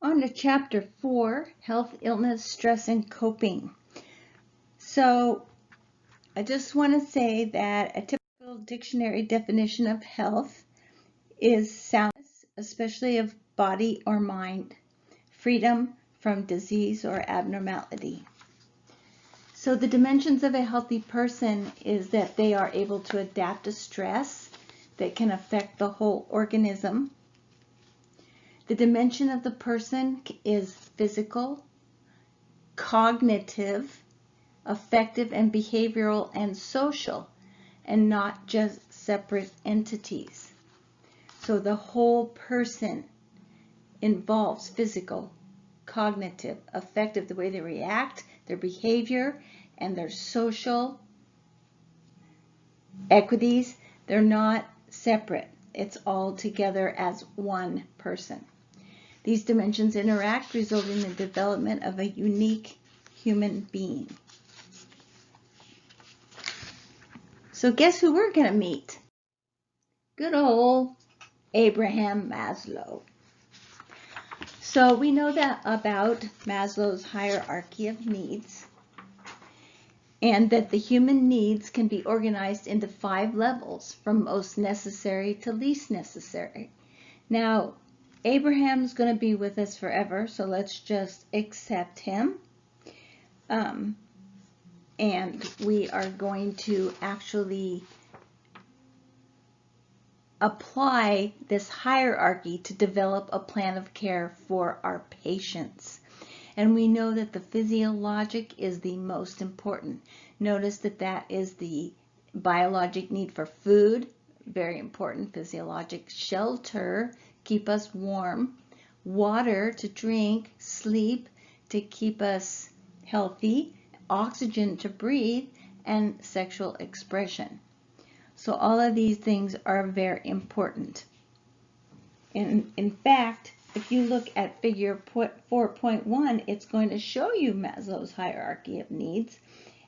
On to Chapter 4, Health, Illness, Stress, and Coping. So I just want to say that a typical dictionary definition of health is soundness, especially of body or mind, freedom from disease or abnormality. So the dimensions of a healthy person is that they are able to adapt to stress that can affect the whole organism. The dimension of the person is physical, cognitive, affective and behavioral, and social, and not just separate entities. So the whole person involves physical, cognitive, affective, the way they react, their behavior, and their social equities. They're not separate. It's all together as one person. These dimensions interact, resulting in the development of a unique human being. So guess who we're going to meet? Good old Abraham Maslow. So we know that about Maslow's hierarchy of needs, and that the human needs can be organized into 5 levels, from most necessary to least necessary. Now, Abraham's going to be with us forever, so let's just accept him. And we are going to actually apply this hierarchy to develop a plan of care for our patients. And we know that the physiologic is the most important. Notice that that is the biologic need for food, very important. Physiologic shelter, keep us warm. Water to drink, sleep to keep us healthy, oxygen to breathe, and sexual expression. So all of these things are very important. And in fact, if you look at figure 4.1, it's going to show you Maslow's hierarchy of needs.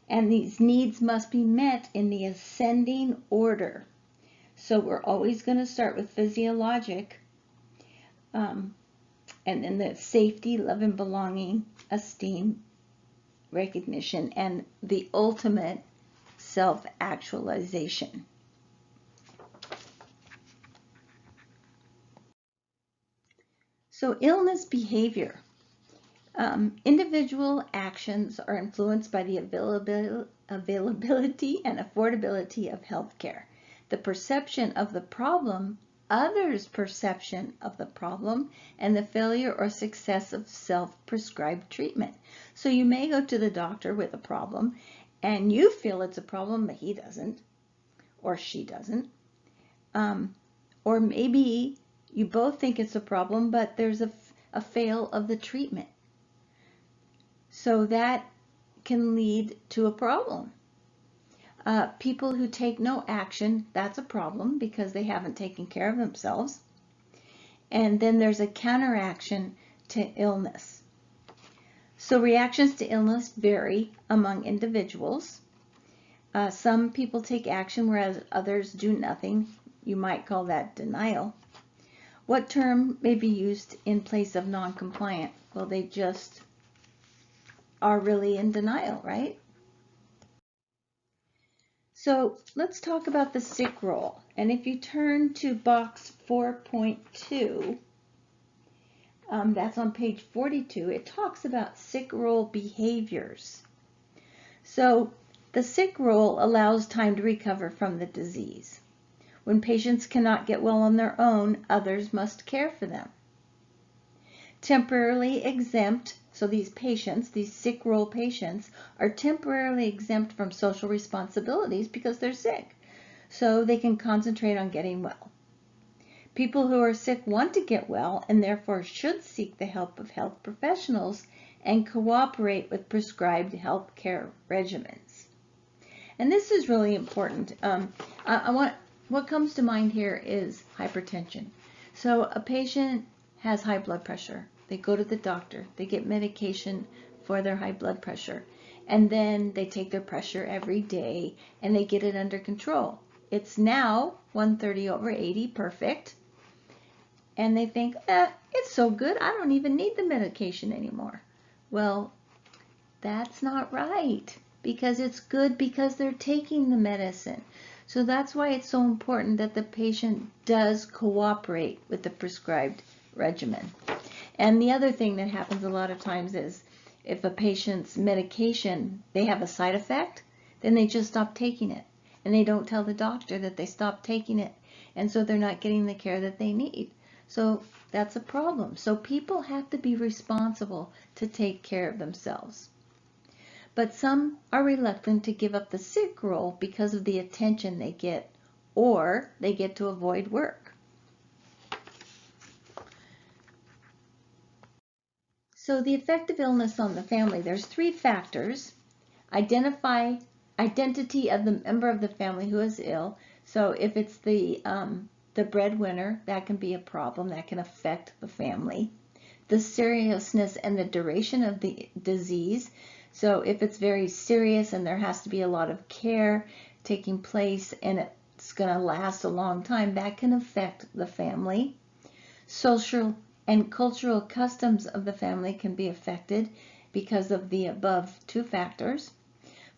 And these needs must be met in the ascending order. So we're always going to start with physiologic, and then the safety, love and belonging, esteem, recognition, and the ultimate self-actualization. So illness behavior. Individual actions are influenced by the availability and affordability of healthcare, the perception of the problem, others' perception of the problem, and the failure or success of self-prescribed treatment. So you may go to the doctor with a problem, and you feel it's a problem, but he doesn't, or she doesn't. Or maybe you both think it's a problem, but there's a fail of the treatment. So that can lead to a problem. People who take no action, that's a problem because they haven't taken care of themselves. And then there's a counteraction to illness. So reactions to illness vary among individuals. Some people take action whereas others do nothing. You might call that denial. What term may be used in place of non-compliant? Well, they just are really in denial, right? So let's talk about the sick role. And if you turn to box 4.2, that's on page 42, it talks about sick role behaviors. So the sick role allows time to recover from the disease. When patients cannot get well on their own, others must care for them. Temporarily exempt, so these patients, these sick role patients, are temporarily exempt from social responsibilities because they're sick, so they can concentrate on getting well. People who are sick want to get well and therefore should seek the help of health professionals and cooperate with prescribed health care regimens. And this is really important. What comes to mind here is hypertension. So a patient has high blood pressure. They go to the doctor. They get medication for their high blood pressure. And then they take their pressure every day and they get it under control. It's now 130/80, perfect. and they think, it's so good, I don't even need the medication anymore. Well, that's not right, because it's good because they're taking the medicine. So that's why it's so important that the patient does cooperate with the prescribed regimen. And the other thing that happens a lot of times is if a patient's medication, they have a side effect, then they just stop taking it. And they don't tell the doctor that they stopped taking it. And so they're not getting the care that they need. So that's a problem. So people have to be responsible to take care of themselves. But some are reluctant to give up the sick role because of the attention they get, or they get to avoid work. So the effect of illness on the family, there's 3 factors. Identity of the member of the family who is ill. So if it's the breadwinner, that can be a problem, that can affect the family. The seriousness and the duration of the disease. So if it's very serious and there has to be a lot of care taking place and it's going to last a long time, that can affect the family. Social and cultural customs of the family can be affected because of the above 2 factors.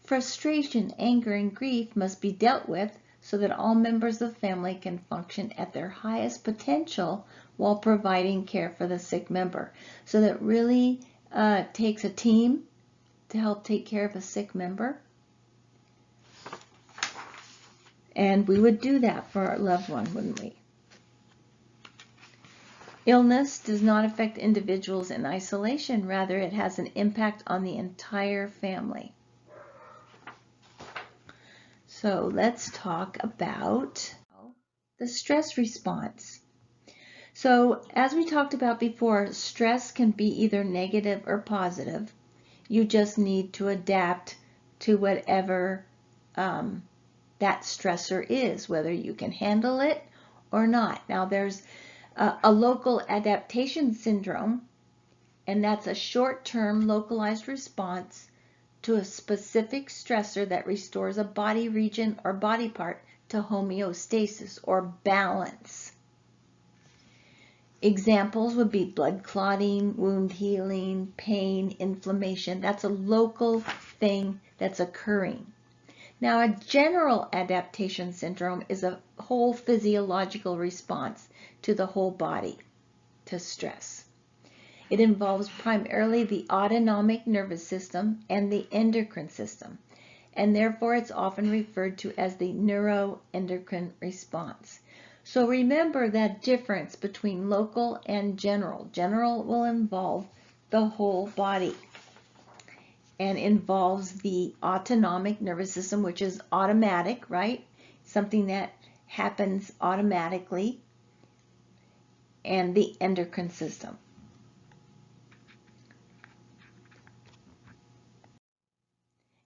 Frustration, anger, and grief must be dealt with so that all members of the family can function at their highest potential while providing care for the sick member. So that really takes a team to help take care of a sick member. And we would do that for our loved one, wouldn't we? Illness does not affect individuals in isolation. Rather, it has an impact on the entire family. So let's talk about the stress response. So as we talked about before, stress can be either negative or positive. You just need to adapt to whatever that stressor is, whether you can handle it or not. Now there's a local adaptation syndrome, and that's a short-term localized response to a specific stressor that restores a body region or body part to homeostasis or balance. Examples would be blood clotting, wound healing, pain, inflammation. That's a local thing that's occurring. Now, a general adaptation syndrome is a whole physiological response to the whole body to stress. It involves primarily the autonomic nervous system and the endocrine system, and therefore it's often referred to as the neuroendocrine response. So remember that difference between local and general. General will involve the whole body and involves the autonomic nervous system, which is automatic, right? Something that happens automatically, and the endocrine system.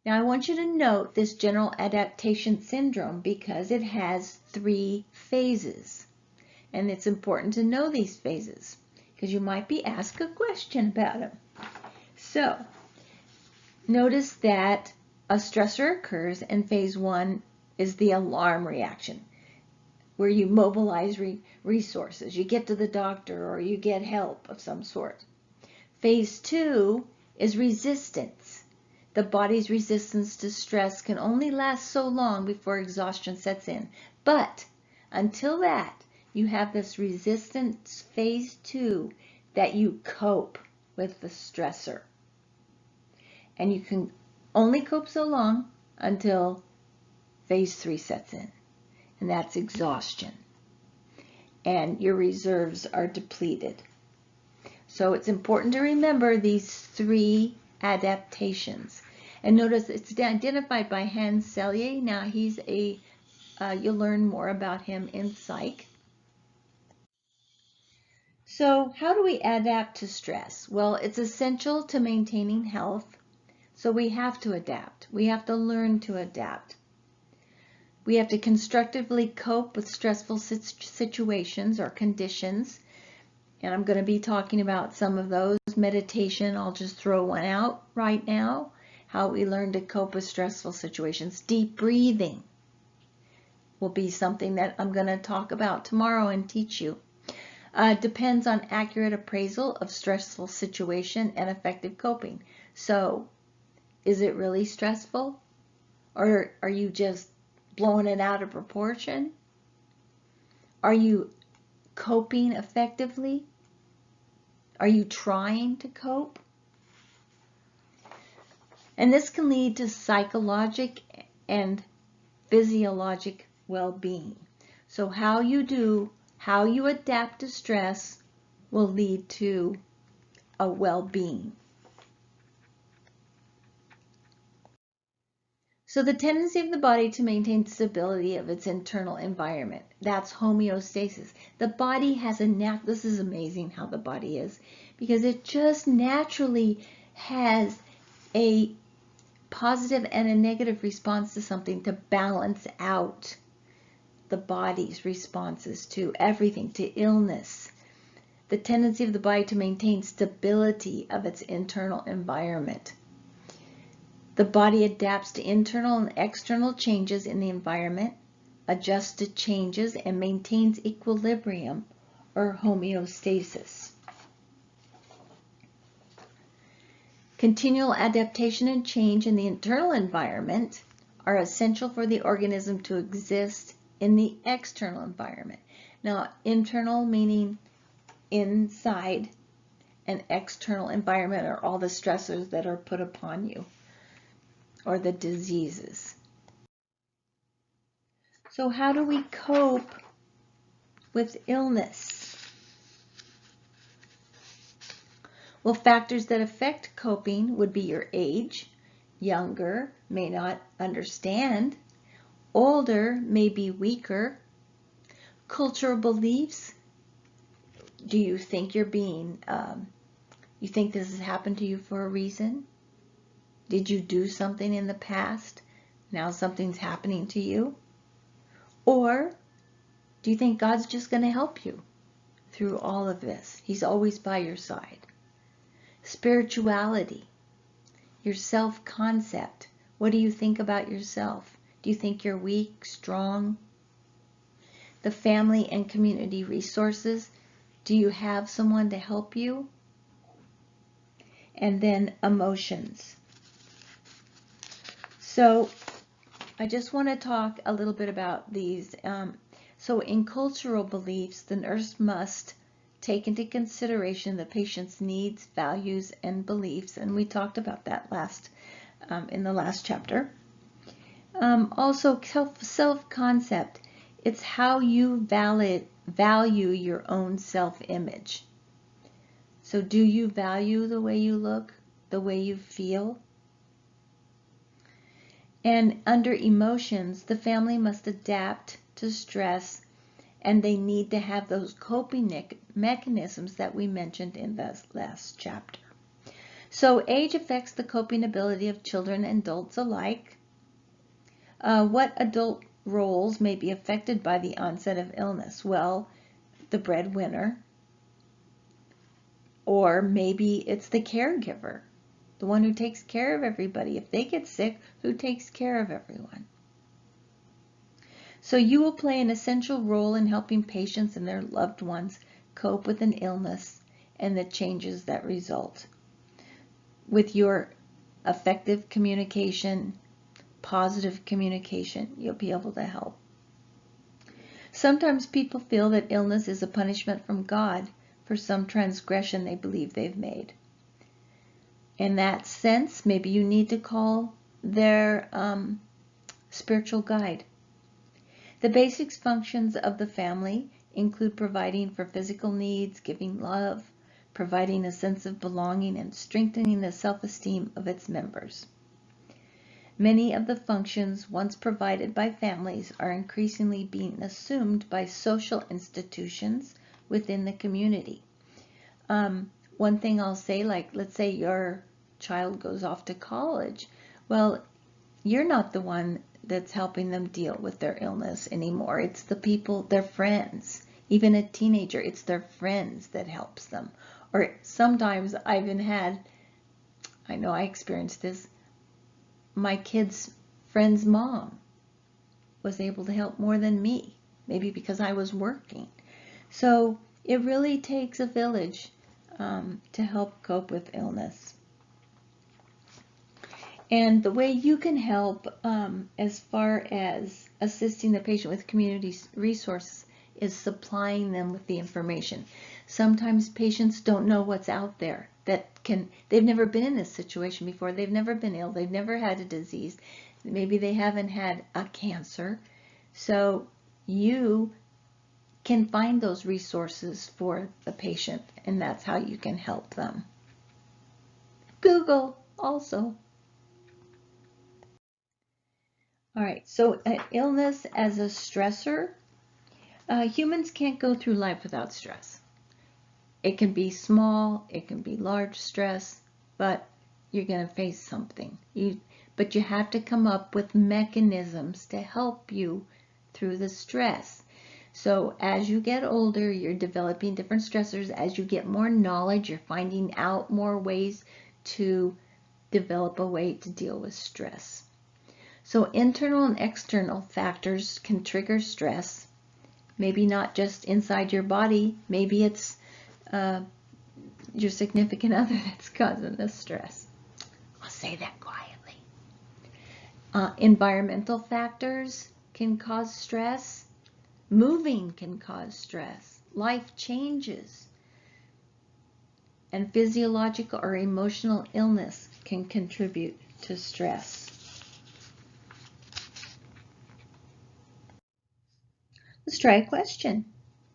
Now I want you to note this general adaptation syndrome because it has 3 phases. And it's important to know these phases because you might be asked a question about them. So notice that a stressor occurs, and phase 1 is the alarm reaction, where you mobilize resources. You get to the doctor or you get help of some sort. Phase 2 is resistance. The body's resistance to stress can only last so long before exhaustion sets in. But until that, you have this resistance phase 2 that you cope with the stressor. And you can only cope so long until phase 3 sets in. And that's exhaustion. And your reserves are depleted. So it's important to remember these 3 adaptations. And notice it's identified by Hans Selye. Now he's you'll learn more about him in psych. So how do we adapt to stress? Well, it's essential to maintaining health. So we have to adapt. We have to learn to adapt. We have to constructively cope with stressful situations or conditions. And I'm going to be talking about some of those. Meditation, I'll just throw one out right now. How we learn to cope with stressful situations. Deep breathing will be something that I'm going to talk about tomorrow and teach you. Depends on accurate appraisal of stressful situation and effective coping. So, is it really stressful? Or are you just blowing it out of proportion? Are you coping effectively? Are you trying to cope? And this can lead to psychologic and physiologic well-being. So how you adapt to stress will lead to a well-being. So the tendency of the body to maintain stability of its internal environment, that's homeostasis. The body has this is amazing how the body is, because it just naturally has a positive and a negative response to something to balance out the body's responses to everything, to illness. The tendency of the body to maintain stability of its internal environment. The body adapts to internal and external changes in the environment, adjusts to changes, and maintains equilibrium or homeostasis. Continual adaptation and change in the internal environment are essential for the organism to exist in the external environment. Now, internal meaning inside, and external environment are all the stressors that are put upon you, or the diseases. So how do we cope with illness? Well, factors that affect coping would be your age. Younger may not understand. Older may be weaker. Cultural beliefs. Do you think you think this has happened to you for a reason? Did you do something in the past? Now something's happening to you? Or do you think God's just going to help you through all of this? He's always by your side. Spirituality, your self-concept. What do you think about yourself? Do you think you're weak, strong? The family and community resources. Do you have someone to help you? And then emotions. So I just want to talk a little bit about these. So in cultural beliefs, the nurse must take into consideration the patient's needs, values, and beliefs. And we talked about that in the last chapter. Also, self-concept. It's how you value your own self-image. So do you value the way you look, the way you feel? And under emotions, the family must adapt to stress, and they need to have those coping mechanisms that we mentioned in the last chapter. So age affects the coping ability of children and adults alike. What adult roles may be affected by the onset of illness? Well, the breadwinner, or maybe it's the caregiver, the one who takes care of everybody. If they get sick, who takes care of everyone? So you will play an essential role in helping patients and their loved ones cope with an illness and the changes that result. With your effective communication, positive communication, you'll be able to help. Sometimes people feel that illness is a punishment from God for some transgression they believe they've made. In that sense, maybe you need to call their spiritual guide. The basic functions of the family include providing for physical needs, giving love, providing a sense of belonging, and strengthening the self-esteem of its members. Many of the functions once provided by families are increasingly being assumed by social institutions within the community. One thing I'll say, like, let's say your child goes off to college. Well, you're not the one that's helping them deal with their illness anymore. It's the people, their friends. Even a teenager, it's their friends that helps them. Or sometimes I know I experienced this, my kid's friend's mom was able to help more than me, maybe because I was working. So It really takes a village to help cope with illness. And the way you can help as far as assisting the patient with community resources is supplying them with the information. Sometimes patients don't know what's out there they've never been in this situation before. They've never been ill. They've never had a disease. Maybe they haven't had a cancer. So you can find those resources for the patient, and that's how you can help them. Google also. All right, so illness as a stressor. Humans can't go through life without stress. It can be small, it can be large stress, but you're going to face something. But you have to come up with mechanisms to help you through the stress. So as you get older, you're developing different stressors. As you get more knowledge, you're finding out more ways to develop a way to deal with stress. So internal and external factors can trigger stress. Maybe not just inside your body. Maybe it's your significant other that's causing the stress. I'll say that quietly. Environmental factors can cause stress. Moving can cause stress. Life changes. And physiological or emotional illness can contribute to stress. Let's try a question.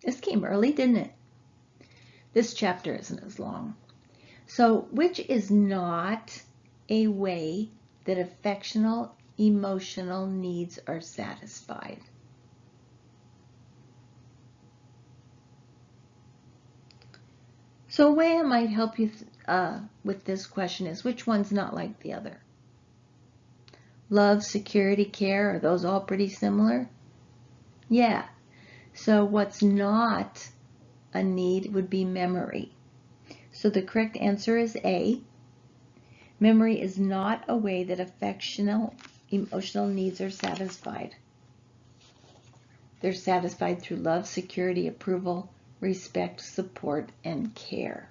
This came early, didn't it? This chapter isn't as long. So, which is not a way that affectional, emotional needs are satisfied? So a way I might help you with this question is, which one's not like the other? Love, security, care, are those all pretty similar? Yeah. So what's not a need would be memory. So the correct answer is A. Memory is not a way that affectional, emotional needs are satisfied. They're satisfied through love, security, approval, respect, support, and care.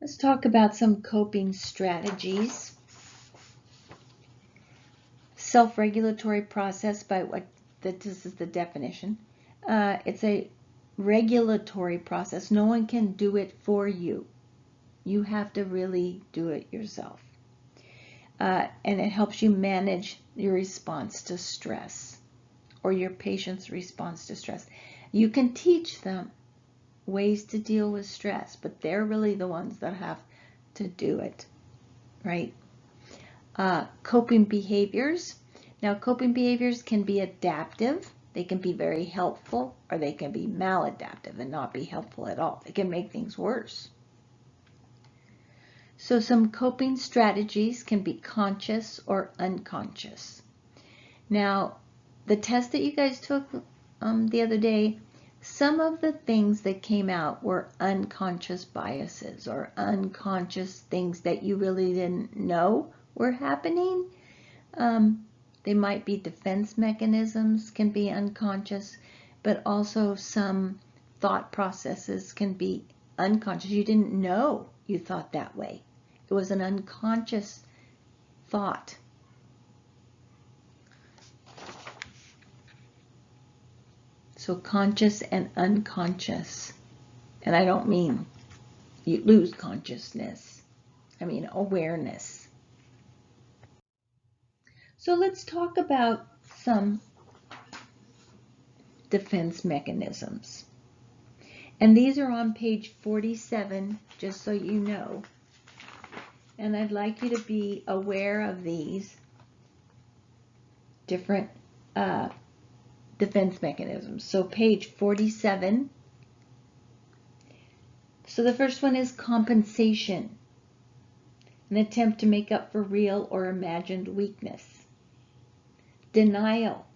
Let's talk about some coping strategies. Self-regulatory process, this is the definition. It's a regulatory process. No one can do it for you. You have to really do it yourself. And it helps you manage your response to stress or your patient's response to stress. You can teach them ways to deal with stress, but they're really the ones that have to do it, right? Coping behaviors. Now, coping behaviors can be adaptive. They can be very helpful, or they can be maladaptive and not be helpful at all. They can make things worse. So some coping strategies can be conscious or unconscious. Now, the test that you guys took the other day, some of the things that came out were unconscious biases or unconscious things that you really didn't know were happening. They might be defense mechanisms, can be unconscious, but also some thought processes can be unconscious. You didn't know you thought that way. It was an unconscious thought. So conscious and unconscious. And I don't mean you lose consciousness. I mean awareness. So let's talk about some defense mechanisms. And these are on page 47, just so you know. And I'd like you to be aware of these different defense mechanisms. So page 47. So the first one is compensation, an attempt to make up for real or imagined weakness. Denial,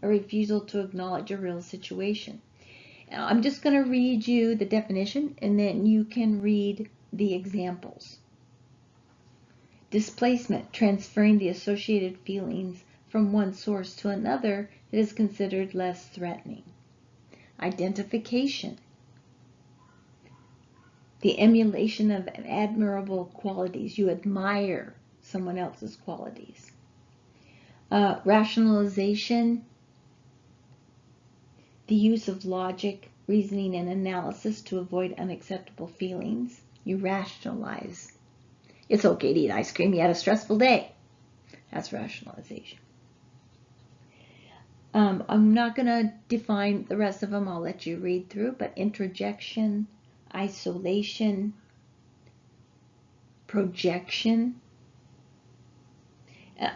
a refusal to acknowledge a real situation. Now, I'm just going to read you the definition, and then you can read the examples. Displacement, transferring the associated feelings from one source to another It is considered less threatening. Identification. The emulation of admirable qualities. You admire someone else's qualities. Rationalization. The use of logic, reasoning, and analysis to avoid unacceptable feelings. You rationalize. It's okay to eat ice cream. You had a stressful day. That's rationalization. I'm not going to define the rest of them. I'll let you read through. But introjection, isolation, projection.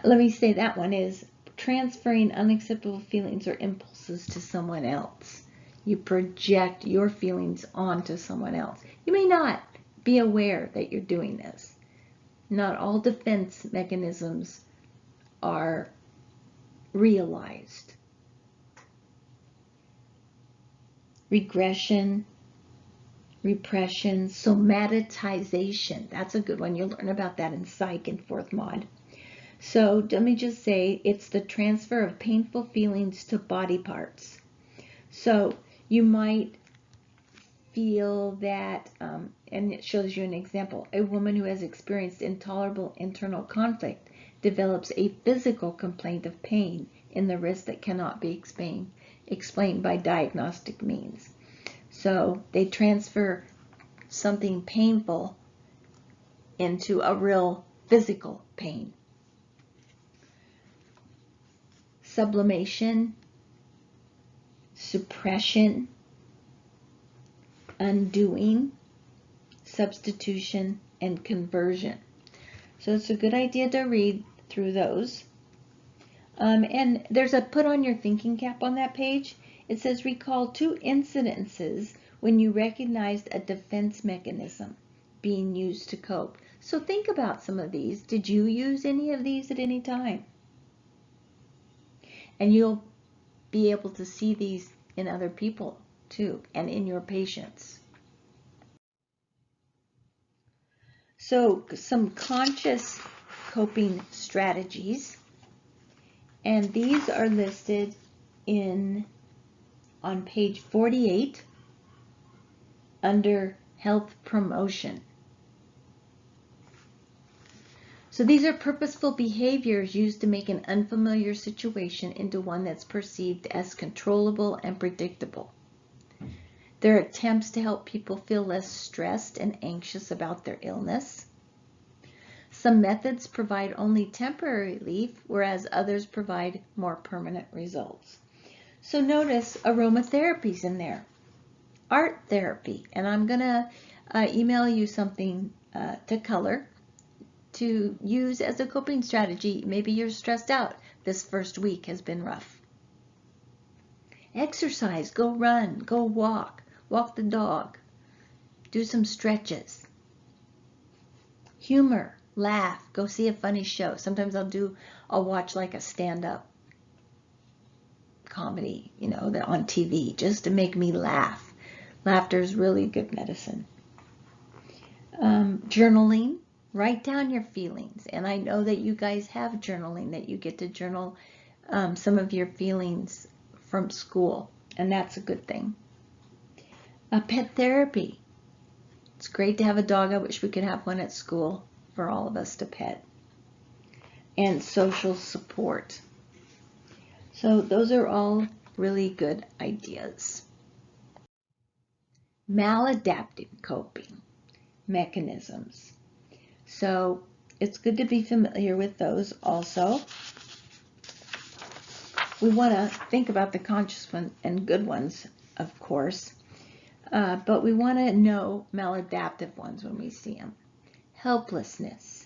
Let me say that one is transferring unacceptable feelings or impulses to someone else. You project your feelings onto someone else. You may not be aware that you're doing this. Not all defense mechanisms are realized. Regression, repression, somatization. That's a good one. You'll learn about that in Psych in 4th mod. So let me just say it's the transfer of painful feelings to body parts. So you might feel that, and it shows you an example, a woman who has experienced intolerable internal conflict develops a physical complaint of pain in the wrist that cannot be explained by diagnostic means. So they transfer something painful into a real physical pain. Sublimation, suppression, undoing, substitution, and conversion. So it's a good idea to read through those. And there's a put on your thinking cap on that page. It says recall 2 incidences when you recognized a defense mechanism being used to cope. So think about some of these. Did you use any of these at any time? And you'll be able to see these in other people too, and in your patients. So some conscious coping strategies, and these are listed on page 48 under health promotion. So these are purposeful behaviors used to make an unfamiliar situation into one that's perceived as controllable and predictable. They're attempts to help people feel less stressed and anxious about their illness. Some methods provide only temporary relief, whereas others provide more permanent results. So notice aromatherapy's in there, art therapy, and I'm going to email you something to color to use as a coping strategy. Maybe you're stressed out. This first week has been rough. Exercise, go run, go walk the dog, do some stretches. Humor, laugh, go see a funny show. Sometimes I'll watch like a stand-up comedy, on TV, just to make me laugh. Laughter is really good medicine. Journaling. Write down your feelings, and I know that you guys have journaling, that you get to journal some of your feelings from school, and that's a good thing. Pet therapy. It's great to have a dog. I wish we could have one at school for all of us to pet. And social support. So those are all really good ideas. Maladaptive coping mechanisms. So it's good to be familiar with those also. We want to think about the conscious ones and good ones, of course, but we want to know maladaptive ones when we see them. Helplessness,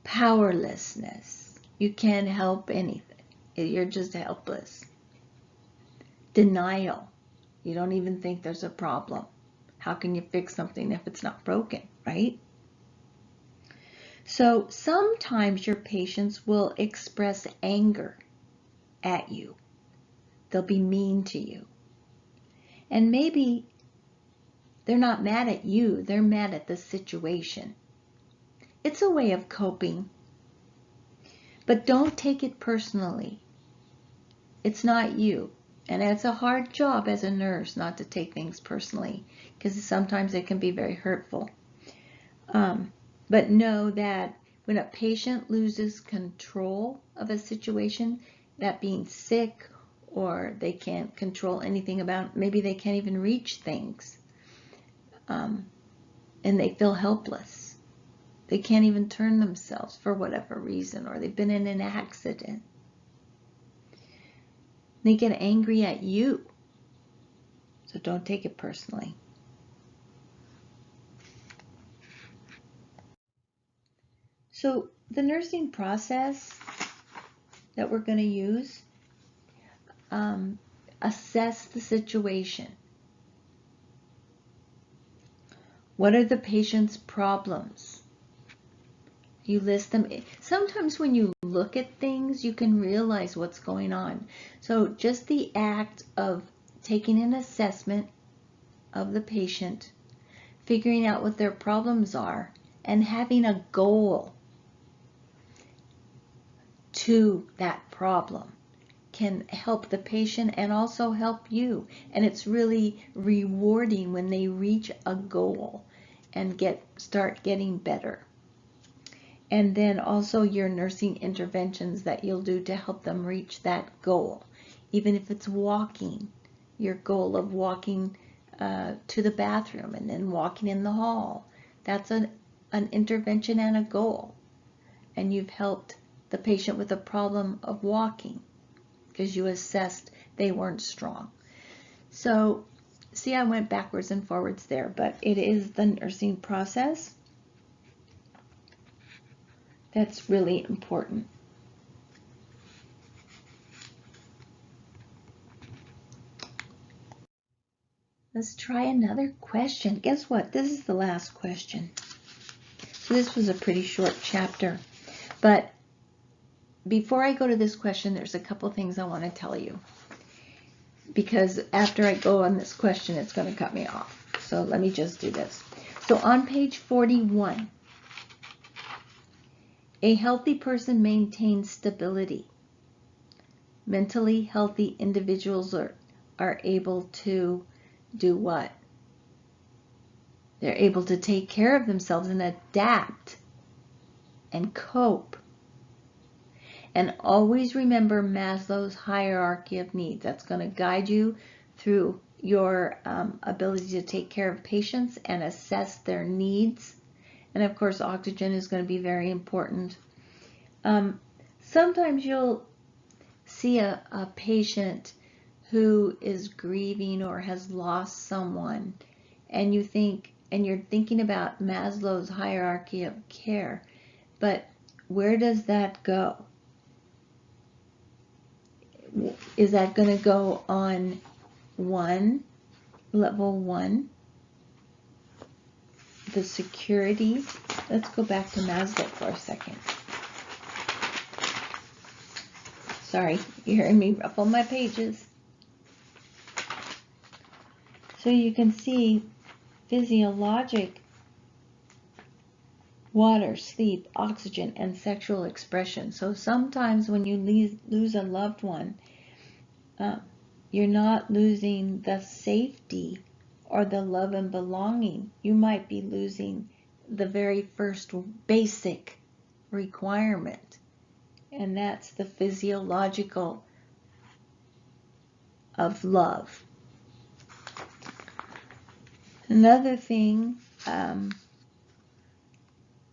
powerlessness. You can't help anything. You're just helpless. Denial. You don't even think there's a problem. How can you fix something if it's not broken, right? So sometimes your patients will express anger at you. They'll be mean to you. And maybe they're not mad at you, they're mad at the situation. It's a way of coping. But don't take it personally. It's not you. And it's a hard job as a nurse not to take things personally, because sometimes it can be very hurtful. But know that when a patient loses control of a situation, that being sick, or they can't control anything about, maybe they can't even reach things, and they feel helpless. They can't even turn themselves for whatever reason, or they've been in an accident. They get angry at you. So don't take it personally. So the nursing process that we're going to use, assess the situation. What are the patient's problems? You list them. Sometimes when you look at things, you can realize what's going on. So just the act of taking an assessment of the patient, figuring out what their problems are, and having a goal to that problem can help the patient and also help you. And it's really rewarding when they reach a goal and start getting better. And then also your nursing interventions that you'll do to help them reach that goal. Even if it's walking, your goal of walking to the bathroom and then walking in the hall. That's an intervention and a goal. And you've helped the patient with a problem of walking because you assessed they weren't strong. So see, I went backwards and forwards there, but it is the nursing process that's really important. Let's try another question. Guess what? This is the last question. So this was a pretty short chapter. But before I go to this question, there's a couple things I want to tell you. Because after I go on this question, it's going to cut me off. So let me just do this. So on page 41, a healthy person maintains stability. Mentally healthy individuals are able to do what? They're able to take care of themselves and adapt and cope. And always remember Maslow's hierarchy of needs. That's going to guide you through your ability to take care of patients and assess their needs. And of course, oxygen is going to be very important. Sometimes you'll see a patient who is grieving or has lost someone, and you're thinking about Maslow's hierarchy of care, but where does that go? Is that going to go on level 1? The security. Let's go back to Maslow for a second. Sorry, you're hearing me ruffle my pages. So you can see physiologic, water, sleep, oxygen, and sexual expression. So sometimes when you lose a loved one, you're not losing the safety or the love and belonging. You might be losing the very first basic requirement, and that's the physiological of love. Another thing I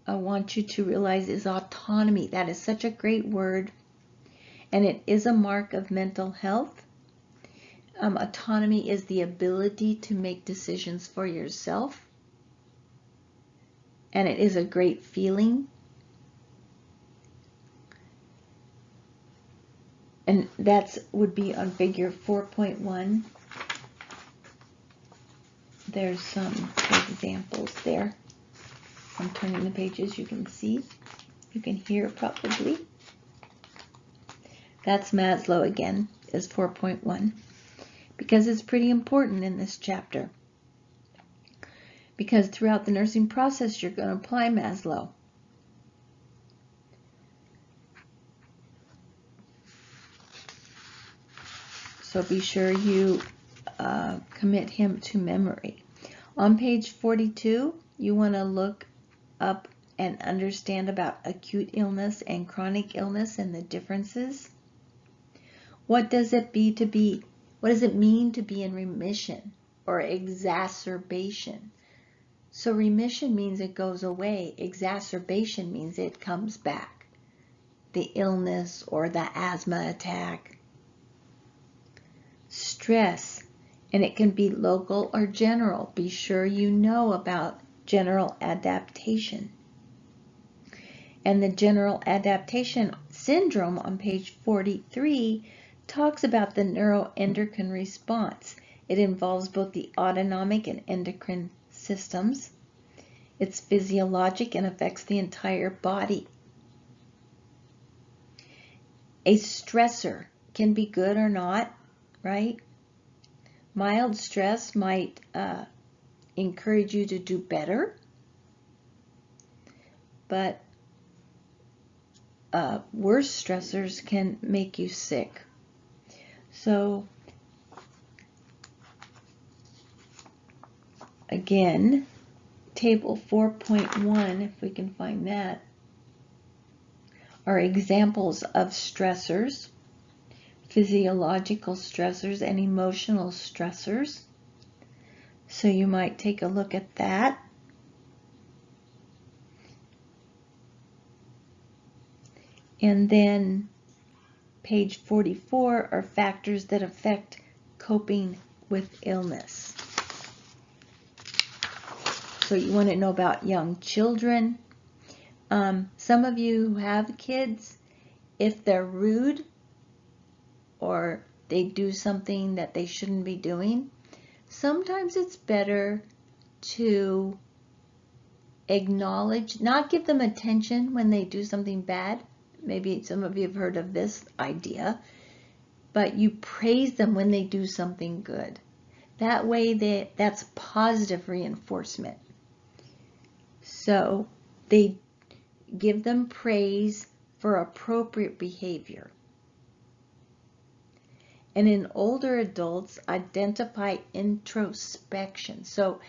want you to realize is autonomy. That is such a great word, and it is a mark of mental health. Autonomy is the ability to make decisions for yourself, and it is a great feeling. And that would be on figure 4.1. There's some examples there. I'm turning the pages, you can see. You can hear probably. That's Maslow again, is 4.1. Because it's pretty important in this chapter. Because throughout the nursing process, you're going to apply Maslow. So be sure you commit him to memory. On page 42, you want to look up and understand about acute illness and chronic illness and the differences. What does it mean to be in remission or exacerbation? So remission means it goes away. Exacerbation means it comes back. The illness or the asthma attack. Stress, and it can be local or general. Be sure you know about general adaptation. And the general adaptation syndrome on page 43 talks about the neuroendocrine response. It involves both the autonomic and endocrine systems. It's physiologic and affects the entire body. A stressor can be good or not, right? Mild stress might encourage you to do better, but worse stressors can make you sick. So again, table 4.1, if we can find that, are examples of stressors, physiological stressors, and emotional stressors. So you might take a look at that. And then page 44 are factors that affect coping with illness. So you want to know about young children. Some of you who have kids, if they're rude or they do something that they shouldn't be doing, sometimes it's better to acknowledge, not give them attention when they do something bad. Maybe some of you have heard of this idea, but you praise them when they do something good. That way that's positive reinforcement. So they give them praise for appropriate behavior. And in older adults, identify introspection. So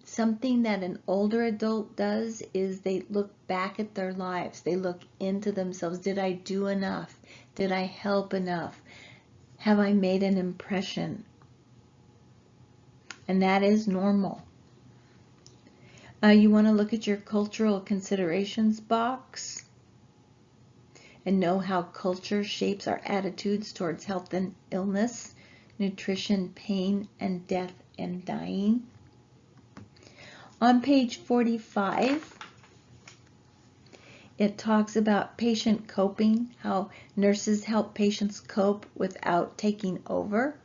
something that an older adult does is they look back at their lives. They look into themselves. Did I do enough? Did I help enough? Have I made an impression? And that is normal. You want to look at your cultural considerations box and know how culture shapes our attitudes towards health and illness, nutrition, pain, and death and dying. On page 45, it talks about patient coping, how nurses help patients cope without taking over.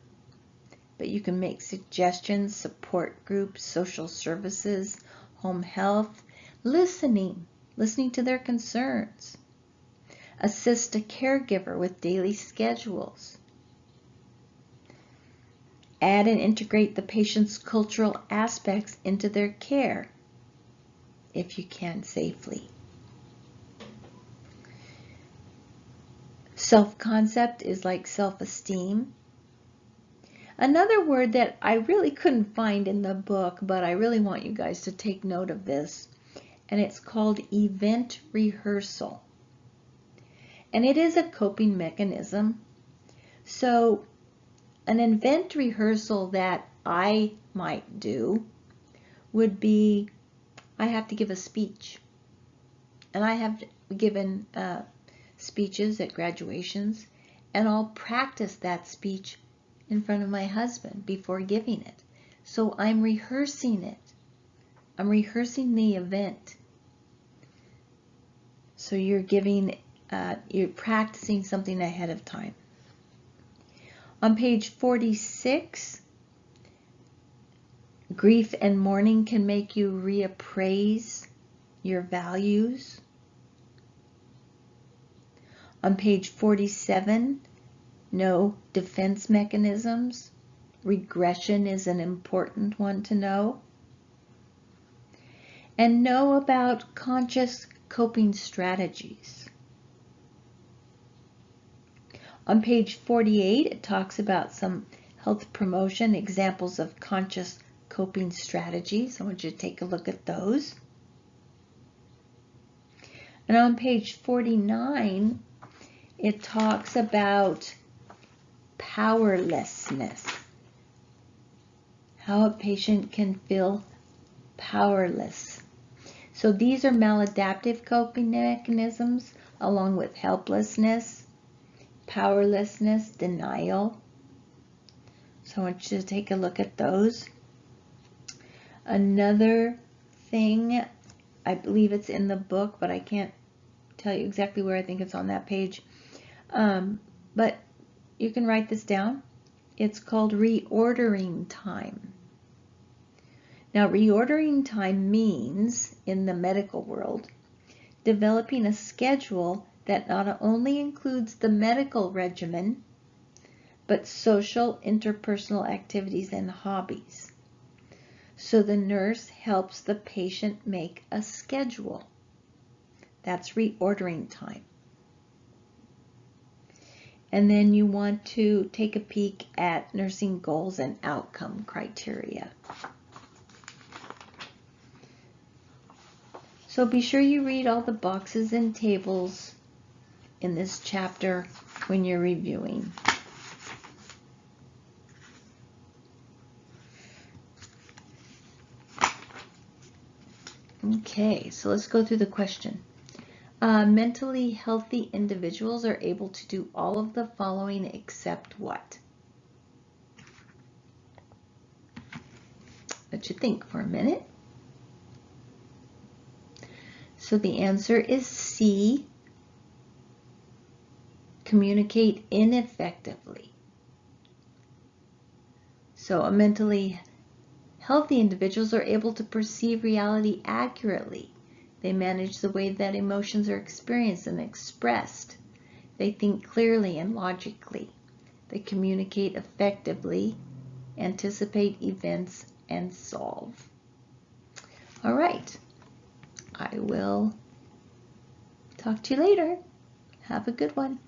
But you can make suggestions, support groups, social services, home health, listening to their concerns. Assist a caregiver with daily schedules. Add and integrate the patient's cultural aspects into their care, if you can safely. Self-concept is like self-esteem. Another word that I really couldn't find in the book, but I really want you guys to take note of this, and it's called event rehearsal. And it is a coping mechanism. So an event rehearsal that I might do would be, I have to give a speech. And I have given speeches at graduations, and I'll practice that speech in front of my husband before giving it. So I'm rehearsing it. I'm rehearsing the event. So you're practicing something ahead of time. On page 46, grief and mourning can make you reappraise your values. On page 47, know defense mechanisms. Regression is an important one to know. And know about conscious coping strategies. On page 48, it talks about some health promotion, examples of conscious coping strategies. I want you to take a look at those. And on page 49, it talks about powerlessness, how a patient can feel powerless. So these are maladaptive coping mechanisms, along with helplessness, powerlessness, denial. So I want you to take a look at those. Another thing, I believe it's in the book, but I can't tell you exactly where. I think it's on that page. But you can write this down. It's called reordering time. Now, reordering time means, in the medical world, developing a schedule that not only includes the medical regimen, but social, interpersonal activities and hobbies. So the nurse helps the patient make a schedule. That's reordering time. And then you want to take a peek at nursing goals and outcome criteria. So be sure you read all the boxes and tables in this chapter when you're reviewing. Okay, so let's go through the question. Mentally healthy individuals are able to do all of the following except what? Let you think for a minute. So the answer is C, communicate ineffectively. So a mentally healthy individuals are able to perceive reality accurately. They manage the way that emotions are experienced and expressed. They think clearly and logically. They communicate effectively, anticipate events, and solve. All right. I will talk to you later. Have a good one.